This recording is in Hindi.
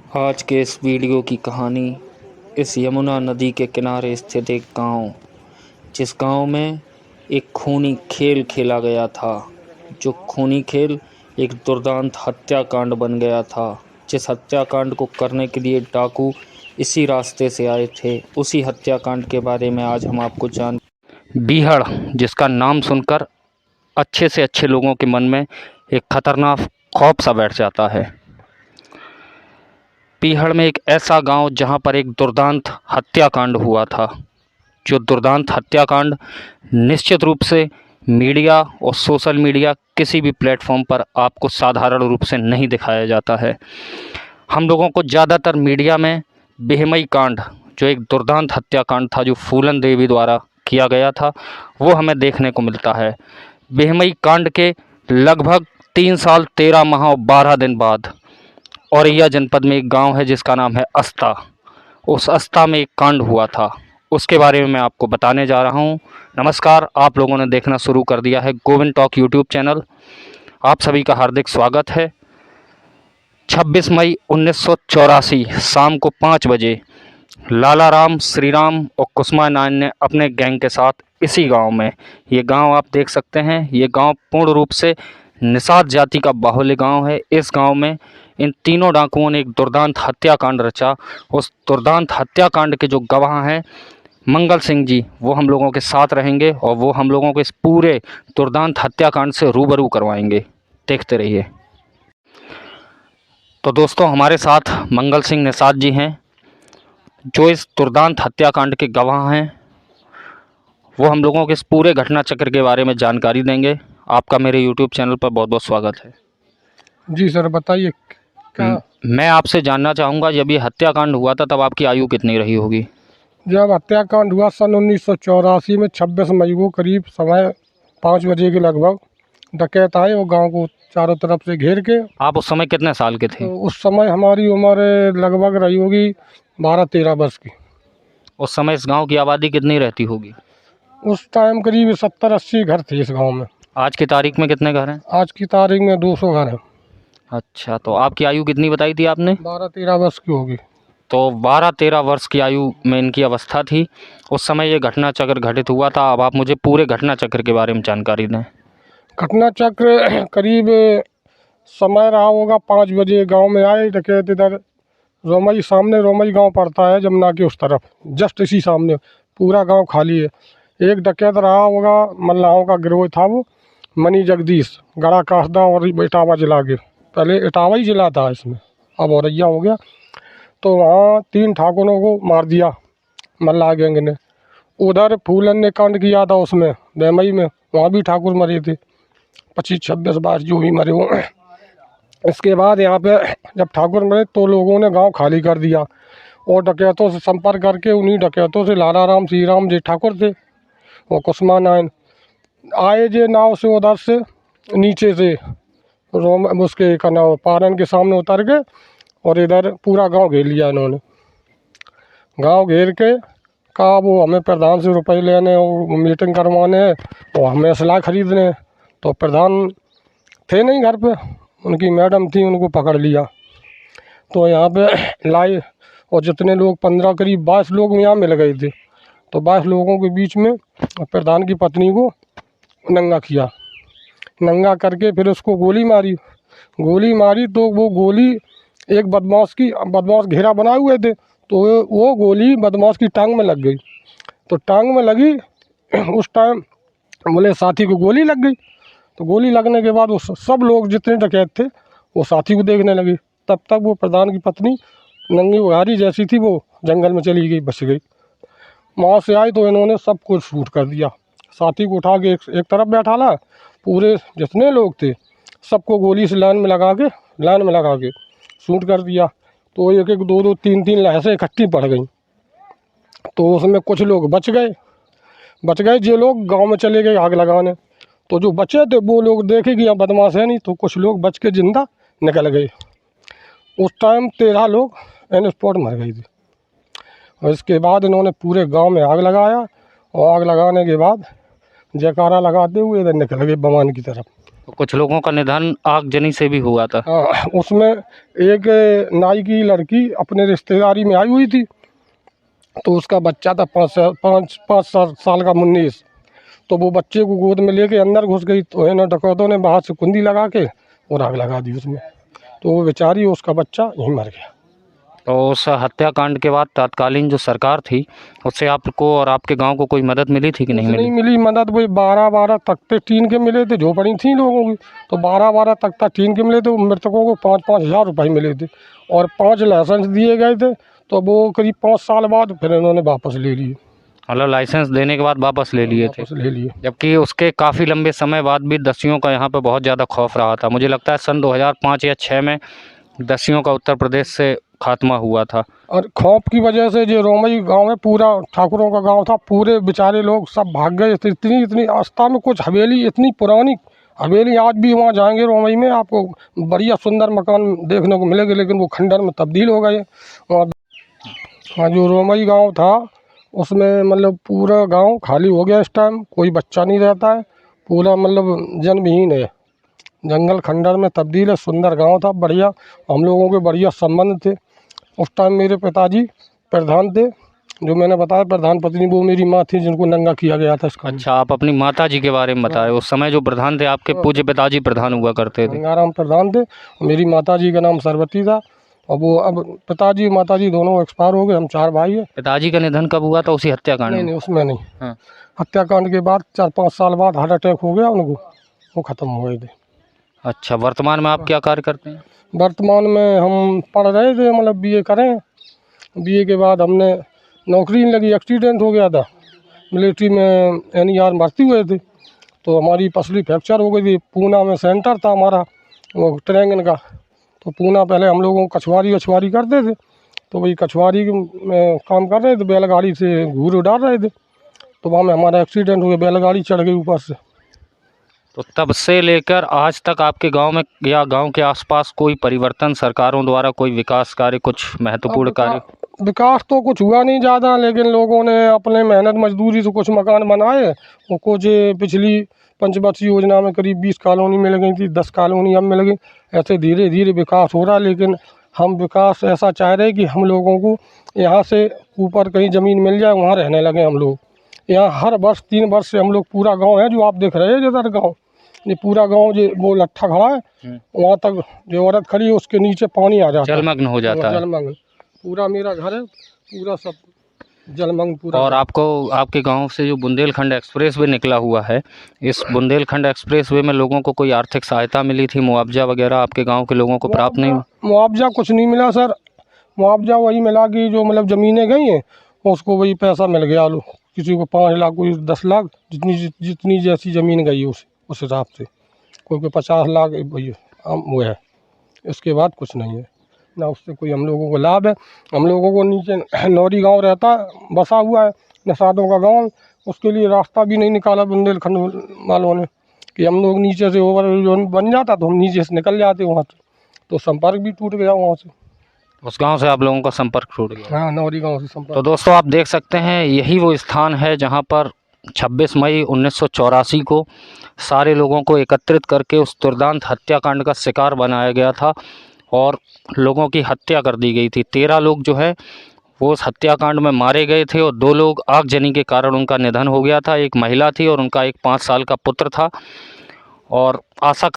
आज के इस वीडियो की कहानी इस यमुना नदी के किनारे स्थित एक गांव, जिस गांव में एक खूनी खेल खेला गया था। जो खूनी खेल एक दुर्दांत हत्याकांड बन गया था। जिस हत्याकांड को करने के लिए डाकू इसी रास्ते से आए थे, उसी हत्याकांड के बारे में आज हम आपको जान। बीहड़, जिसका नाम सुनकर अच्छे से अच्छे लोगों के मन में एक खतरनाक खौफ सा बैठ जाता है। बीहड़ में एक ऐसा गांव जहां पर एक दुर्दांत हत्याकांड हुआ था। जो दुर्दांत हत्याकांड निश्चित रूप से मीडिया और सोशल मीडिया किसी भी प्लेटफॉर्म पर आपको साधारण रूप से नहीं दिखाया जाता है। हम लोगों को ज़्यादातर मीडिया में बेहमई कांड, जो एक दुर्दांत हत्याकांड था जो फूलन देवी द्वारा किया गया था, वो हमें देखने को मिलता है। बेहमई कांड के लगभग 3 साल 13 माह और 12 दिन बाद औरैया जनपद में एक गांव है जिसका नाम है अस्ता। उस अस्ता में एक कांड हुआ था, उसके बारे में मैं आपको बताने जा रहा हूं। नमस्कार, आप लोगों ने देखना शुरू कर दिया है गोविंद टॉक यूट्यूब चैनल। आप सभी का हार्दिक स्वागत है। 26 मई 1984 शाम को 5 बजे लाला राम, श्री राम और कुसुमा नायन ने अपने गैंग के साथ इसी गांव में, ये गांव आप देख सकते हैं, ये गांव पूर्ण रूप से निषाद जाति का बाहुल्य गांव है। इस गांव में इन तीनों डाकुओं ने एक दुर्दांत हत्याकांड रचा। उस दुर्दांत हत्याकांड के जो गवाह हैं मंगल सिंह जी, वो हम लोगों के साथ रहेंगे और वो हम लोगों को इस पूरे दुर्दांत हत्याकांड से रूबरू करवाएंगे। देखते रहिए। तो दोस्तों, हमारे साथ मंगल सिंह निषाद जी हैं, जो इस दुर्दांत हत्याकांड के गवाह हैं। वो हम लोगों के इस पूरे घटना चक्र के बारे में जानकारी देंगे। आपका मेरे यूट्यूब चैनल पर बहुत बहुत स्वागत है। जी सर, बताइए क्या। मैं आपसे जानना चाहूँगा, जब ये हत्याकांड हुआ था तब आपकी आयु कितनी रही होगी? जब हत्याकांड हुआ सन 1984 में 26 मई को करीब समय 5 बजे के लगभग डकैत आए और गांव को चारों तरफ से घेर के। आप उस समय कितने साल के थे? तो उस समय हमारी उम्र लगभग रही होगी 12-13 वर्ष की। उस समय इस गांव की आबादी कितनी रहती होगी? उस टाइम करीब 70-80 घर थे इस गांव में। आज की तारीख में कितने घर हैं? आज की तारीख में 200 घर हैं। अच्छा, तो आपकी आयु कितनी बताई थी आपने? 12-13 वर्ष की होगी। तो 12-13 वर्ष की आयु में इनकी अवस्था थी। उस समय ये घटना चक्र घटित हुआ था। अब आप मुझे पूरे घटना चक्र के बारे में जानकारी दें। घटना चक्र करीब समय रहा होगा 5 बजे गांव में आए डकैत। इधर रोमई, सामने रोमई गांव पड़ता है जमुना के उस तरफ, जस्ट इसी सामने पूरा गांव खाली है। एक डकैत रहा होगा, मल्लाहों का गिरोह था वो, मनी जगदीश, गड़ा कासदा और इटावा जिला के। पहले इटावा ही जिला था इसमें, अब औरैया हो गया। तो वहाँ 3 ठाकुरों को मार दिया मल्लाह गैंग ने। उधर फूलन ने कांड किया था उसमें बेमई में, वहाँ भी ठाकुर मरे थे, 25-26 जो भी मरे हो। इसके बाद यहाँ पे जब ठाकुर मरे तो लोगों ने गांव खाली कर दिया और डकैतों से संपर्क करके उन्हीं डकैतों से लाला राम, श्री राम जी ठाकुर थे, वो कुसुमा नायन आए जे नाव से उधर से नीचे से रोम उसके का नाव पारन के सामने उतर के और इधर पूरा गांव घेर लिया इन्होंने। गांव घेर के कहा वो हमें प्रधान से रुपए लेने और मीटिंग करवाने और हमें असला खरीदने हैं। तो प्रधान थे नहीं घर पे, उनकी मैडम थी, उनको पकड़ लिया। तो यहाँ पे लाए और जितने लोग 15 करीब 22 लोग यहाँ मिल गए थे। तो 22 लोगों के बीच में प्रधान की पत्नी को नंगा किया। नंगा करके फिर उसको गोली मारी तो वो गोली एक बदमाश घेरा बनाए हुए थे, तो वो गोली बदमाश की टांग में लग गई। तो टांग में लगी उस टाइम बोले साथी को गोली लग गई। तो गोली लगने के बाद वो सब लोग जितने डकैत थे वो साथी को देखने लगे। तब तक वो प्रधान की पत्नी नंगी उघारी जैसी थी, वो जंगल में चली गई, बच गई। वहाँ से आई तो इन्होंने सब कुछ शूट कर दिया। साथी को उठा के एक तरफ बैठा ला, पूरे जितने लोग थे सबको गोली से लाइन में लगा के शूट कर दिया। तो 1-1, 2-2, 3-3 लहसें इकट्ठी पड़ गई। तो उसमें कुछ लोग बच गए जो लोग गाँव में चले गए आग लगाने। तो जो बचे थे वो लोग देखे कि यहाँ बदमाश है नहीं, तो कुछ लोग बच के जिंदा निकल गए। उस टाइम 13 लोग एन स्पॉट मर गए थे। और इसके बाद इन्होंने पूरे गांव में आग लगाया और आग लगाने के बाद जयकारा लगाते हुए इधर निकल गए बमान की तरफ। तो कुछ लोगों का निधन आगजनी से भी हुआ था। हाँ, उसमें एक नाई की लड़की अपने रिश्तेदारी में आई हुई थी, तो उसका बच्चा था 5 साल का मुन्नीस। तो वो बच्चे को गोद में लेके अंदर घुस गई, तो है ना डकैतों ने बाहर से कुंडी लगा के और आग लगा दी उसमें। तो वो बेचारी, उसका बच्चा यहीं मर गया। तो उस हत्याकांड के बाद तत्कालीन जो सरकार थी उससे आपको और आपके गांव को कोई मदद मिली थी कि नहीं कुछ नहीं मिली? मिली मदद। वही 12-12 तख्ते टीन के मिले थे, झोपड़ी थी लोगों की, तो 12-12 तख्ता टीन के मिले थे। मृतकों को 5-5 हज़ार रुपये मिले थे और 5 लाइसेंस दिए गए थे। तो वो करीब 5 साल बाद फिर इन्होंने वापस ले लिए। मतलब लाइसेंस देने के बाद वापस ले लिए थे, वापस ले लिए। जबकि उसके काफ़ी लंबे समय बाद भी दस्युओं का यहाँ पे बहुत ज़्यादा खौफ रहा था। मुझे लगता है सन 2005 या 6 में दस्युओं का उत्तर प्रदेश से खात्मा हुआ था। और खौफ की वजह से जो रोमई गांव है, पूरा ठाकुरों का गांव था, पूरे बेचारे लोग सब भाग गए थे। इतनी इतनी आस्था में कुछ हवेली, इतनी पुरानी हवेली, आज भी वहाँ जाएंगे रोमई में आपको बढ़िया सुंदर मकान देखने को मिलेंगे, लेकिन वो खंडर में तब्दील हो गए। वहाँ हाँ, जो रोमई गांव था उसमें मतलब पूरा गांव खाली हो गया। इस टाइम कोई बच्चा नहीं रहता है, पूरा मतलब जनविहीन है, जंगल खंडर में तब्दील है। सुंदर गांव था, बढ़िया, हम लोगों के बढ़िया संबंध थे। उस टाइम मेरे पिताजी प्रधान थे, जो मैंने बताया प्रधान पत्नी वो मेरी माँ थी, जिनको नंगा किया गया था इसका। अच्छा, आप अपनी माता जी के बारे में बताएं। उस समय जो प्रधान थे आपके पूज्य पिताजी प्रधान हुआ करते थे। गंगाराम प्रधान थे, मेरी माता जी का नाम सरवती था। और वो अब पिताजी माताजी दोनों एक्सपायर हो गए। हम 4 भाई हैं। पिताजी का निधन कब हुआ था? उसी हत्याकांड नहीं में? नहीं, उसमें नहीं। हाँ। हत्याकांड के बाद 4-5 साल बाद हार्ट अटैक हो गया उनको, वो ख़त्म हो गए थे। अच्छा, वर्तमान में आप क्या कार्य करते हैं? वर्तमान में हम पढ़ रहे थे, मतलब बीए करें। बीए के बाद हमने नौकरी नहीं लगी, एक्सीडेंट हो गया था। मिलिट्री में NER भर्ती हुए थे, तो हमारी पसली फ्रैक्चर हो गई थी। पूना में सेंटर था हमारा वो ट्रेंगन का, तो पूना पहले हम लोगों को कछुआरी करते थे। तो वही कछुआरी में काम कर रहे थे, बैलगाड़ी से घूर उड़ा रहे थे, तो वहाँ में हमारा एक्सीडेंट हो गया, बैलगाड़ी चढ़ गई ऊपर से। तो तब से लेकर आज तक आपके गांव में या गांव के आसपास कोई परिवर्तन, सरकारों द्वारा कोई विकास कार्य, कुछ महत्वपूर्ण कार्य? विकास तो कुछ हुआ नहीं ज़्यादा, लेकिन लोगों ने अपने मेहनत मजदूरी से कुछ मकान बनाए। वो कुछ पिछली पंचवर्षीय योजना में करीब 20 कॉलोनी मिल गई थी, 10 कॉलोनी अब मिल गई। ऐसे धीरे धीरे विकास हो रहा है, लेकिन हम विकास ऐसा चाह रहे हैं कि हम लोगों को यहाँ से ऊपर कहीं ज़मीन मिल जाए, वहाँ रहने लगे हम लोग। यहाँ हर वर्ष 3 वर्ष से हम लोग, पूरा गाँव है जो आप देख रहे हैं जिधर गाँव, ये पूरा गाँव जो वो लट्ठा खड़ा है, वहाँ तक जो औरत खड़ी है उसके नीचे पानी आ जाता है, जलमग्न हो जाता है। जलमग्न। पूरा मेरा घर है, पूरा सब जलमग्न पूरा। और आपको, आपके गांव से जो बुंदेलखंड एक्सप्रेस वे निकला हुआ है, इस बुंदेलखंड एक्सप्रेस वे में लोगों को कोई आर्थिक सहायता मिली थी, मुआवजा वगैरह आपके गांव के लोगों को प्राप्त नहीं? मुआवजा कुछ नहीं मिला सर। मुआवजा वही मिला कि जो मतलब ज़मीनें गई हैं उसको वही पैसा मिल गया। किसी को 5 लाख, कोई 10 लाख, जितनी जैसी ज़मीन गई है उस हिसाब से। कोई को 50 लाख, वही वो है। इसके बाद कुछ नहीं है ना, उससे कोई हम लोगों को लाभ है। हम लोगों को नीचे नौरी गांव रहता है, बसा हुआ है, नसादों का गांव, उसके लिए रास्ता भी नहीं निकाला बुंदेलखंड वालों ने कि हम लोग नीचे से ओवर जोन बन जाता तो हम नीचे से निकल जाते वहाँ से, तो संपर्क भी टूट गया वहाँ से। उस गांव से आप लोगों का संपर्क टूट गया? हाँ, नौरी गांव से तो संपर्क। दोस्तों आप देख सकते हैं, यही वो स्थान है जहां पर 26 मई 1984 को सारे लोगों को एकत्रित करके उस दुर्दांत हत्याकांड का शिकार बनाया गया था और लोगों की हत्या कर दी गई थी। 13 लोग जो है वो उस हत्याकांड में मारे गए थे और 2 लोग आगजनी के कारण उनका निधन हो गया था। एक महिला थी और उनका एक 5 साल का पुत्र था। और आशा